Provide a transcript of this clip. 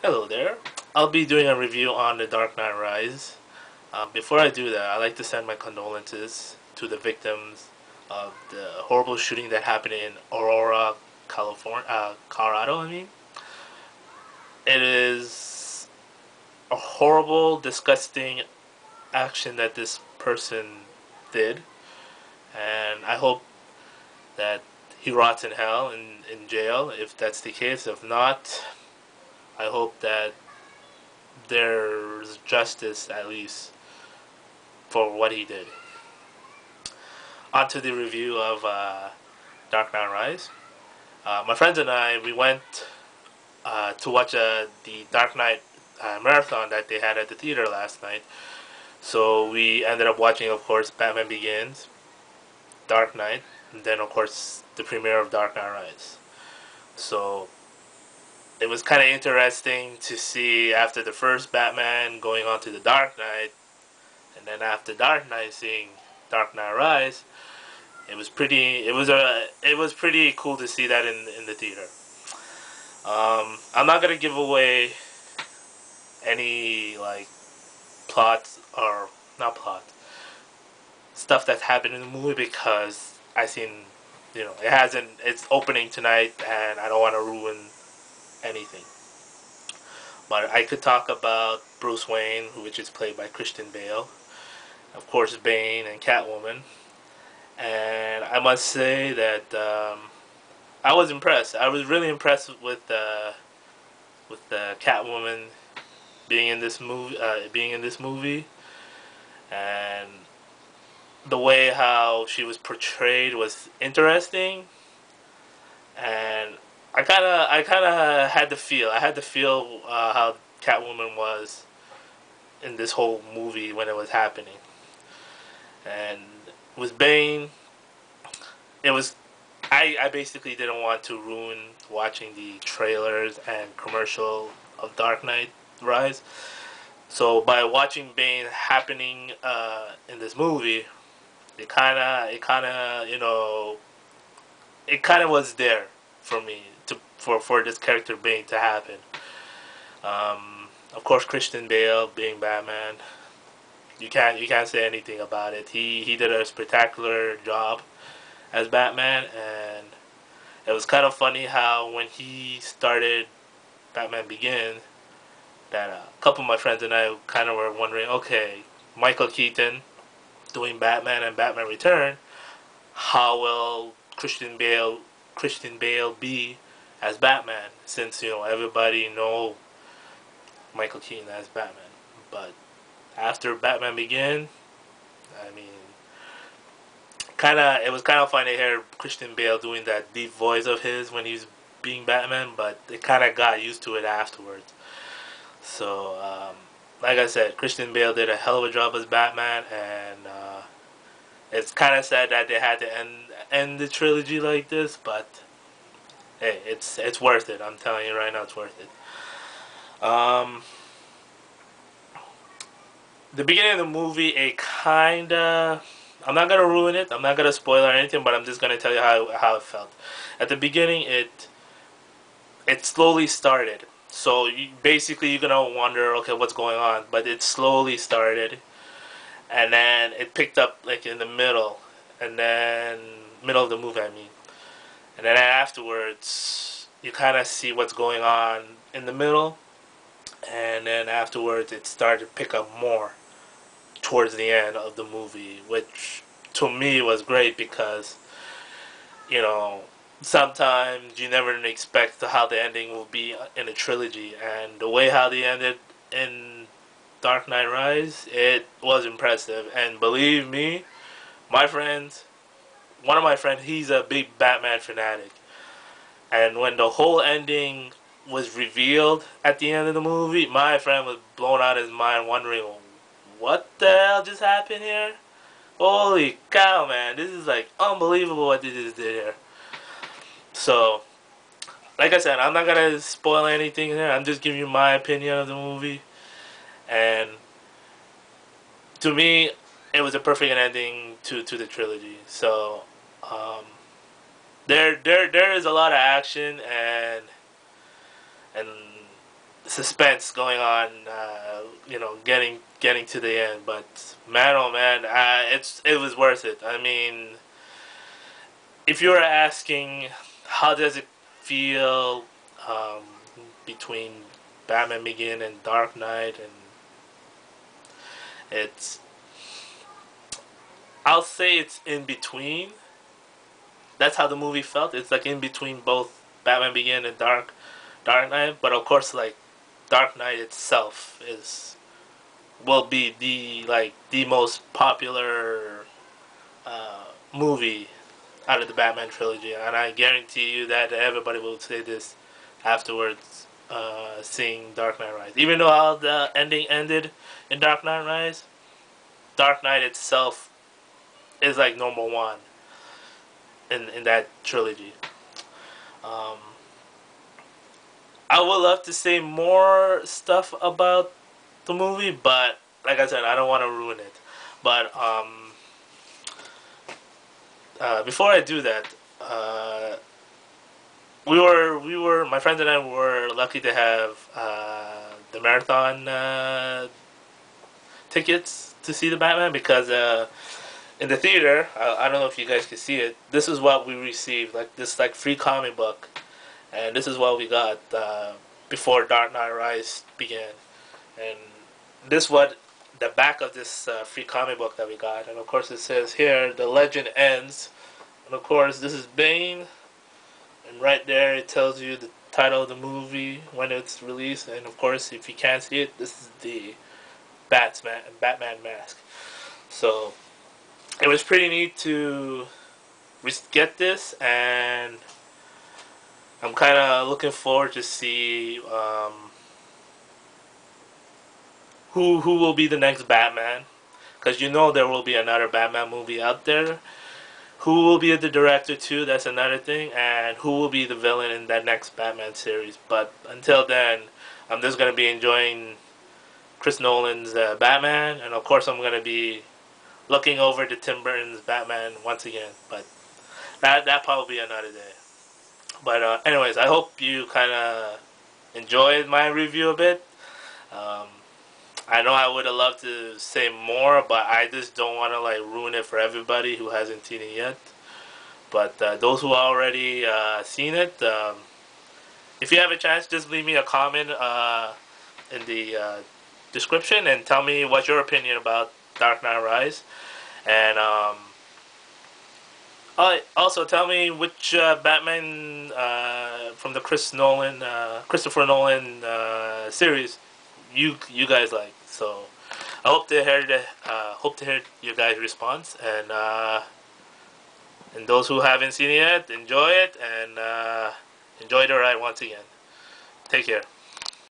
Hello there. I'll be doing a review on The Dark Knight Rise. Before I do that, I'd like to send my condolences to the victims of the horrible shooting that happened in Aurora, California, Colorado. It is a horrible, disgusting action that this person did, and I hope that he rots in hell in jail if that's the case. If not, I hope that there's justice at least for what he did. On to the review of Dark Knight Rise. My friends and I, we went to watch the Dark Knight marathon that they had at the theater last night. So we ended up watching, of course, Batman Begins, Dark Knight, and then, of course, the premiere of Dark Knight Rise. So it was kind of interesting to see after the first Batman going on to the Dark Knight, and then after Dark Knight seeing Dark Knight Rise. It was pretty cool to see that in the theater. I'm not gonna give away any like plots or not plot stuff that happened in the movie because I seen it's opening tonight and I don't want to ruin anything. But I could talk about Bruce Wayne, which is played by Christian Bale, of course Bane and Catwoman, and I must say that I was impressed. I was really impressed with the Catwoman being in this movie, and the way how she was portrayed was interesting. And I kind of had to feel how Catwoman was in this whole movie when it was happening. And with Bane, it was I basically didn't want to ruin watching the trailers and commercial of Dark Knight Rise. So by watching Bane happening in this movie, it kind of was there for me for this character Bane to happen. Of course, Christian Bale being Batman, you can't say anything about it. He did a spectacular job as Batman, and it was kind of funny how when he started Batman Begins, that a couple of my friends and I kind of were wondering, okay, Michael Keaton doing Batman and Batman Return, how will Christian Bale be as Batman? Since everybody know Michael Keaton as Batman, but after Batman Begins, I mean, it was kind of funny to hear Christian Bale doing that deep voice of his when he's being Batman, but it kind of got used to it afterwards. So, like I said, Christian Bale did a hell of a job as Batman, and it's kind of sad that they had to end the trilogy like this. But hey, it's worth it. I'm telling you right now, it's worth it. The beginning of the movie, it kinda. I'm not gonna ruin it. I'm not gonna spoil or anything, but I'm just gonna tell you how it felt. At the beginning, it slowly started. So basically, you're gonna wonder, okay, what's going on? But it slowly started, and then it picked up like in the middle, and then middle of the movie, I mean, and then afterwards, you kind of see what's going on in the middle, and then afterwards, it started to pick up more towards the end of the movie, which to me was great because you know sometimes you never expect how the ending will be in a trilogy, and the way how they ended in Dark Knight Rise, it was impressive. And believe me, my friends, one of my friends, he's a big Batman fanatic, and when the whole ending was revealed at the end of the movie, my friend was blown out of his mind, wondering what the hell just happened here. Holy cow, man! This is like unbelievable what they just did here. So, like I said, I'm not gonna spoil anything here. I'm just giving you my opinion of the movie, and to me, it was a perfect ending to the trilogy. So, um, there is a lot of action and suspense going on. Getting to the end. But man, oh man, it was worth it. I mean, if you were asking how does it feel um, between Batman Begin and Dark Knight, and it's I'll say it's in between. That's how the movie felt. It's like in between both Batman Begin and Dark Knight. But of course, like Dark Knight itself is will be the most popular movie out of the Batman trilogy, and I guarantee you that everybody will say this afterwards, seeing Dark Knight Rise. Even though how the ending ended in Dark Knight Rise, Dark Knight itself is like number one in that trilogy. Um, I would love to say more stuff about the movie, but like I said, I don't want to ruin it. But before I do that, my friends and I were lucky to have the marathon tickets to see the Batman, because in the theater, I don't know if you guys can see it. This is what we received, like this like free comic book, and this is what we got before Dark Knight Rise began, and this what the back of this free comic book that we got, and of course it says here the legend ends, and of course this is Bane, and right there it tells you the title of the movie when it's released, and of course if you can't see it, this is the Batman mask. So it was pretty neat to get this, and I'm kind of looking forward to see who will be the next Batman, because there will be another Batman movie out there. Who will be the director too? That's another thing, and who will be the villain in that next Batman series. But until then, I'm just gonna be enjoying Chris Nolan's Batman, and of course I'm gonna be looking over to Tim Burton's Batman once again. But that probably be another day. But anyways, I hope you kind of enjoyed my review a bit. Um, I know I would have loved to say more, but I just don't want to like ruin it for everybody who hasn't seen it yet. But those who already seen it, if you have a chance, just leave me a comment in the description and tell me what's your opinion about Dark Knight Rise. And also tell me which Batman from the Christopher Nolan series you guys like. So I hope to hear your guys' response, and those who haven't seen it yet, enjoy it, and enjoy the ride once again. Take care.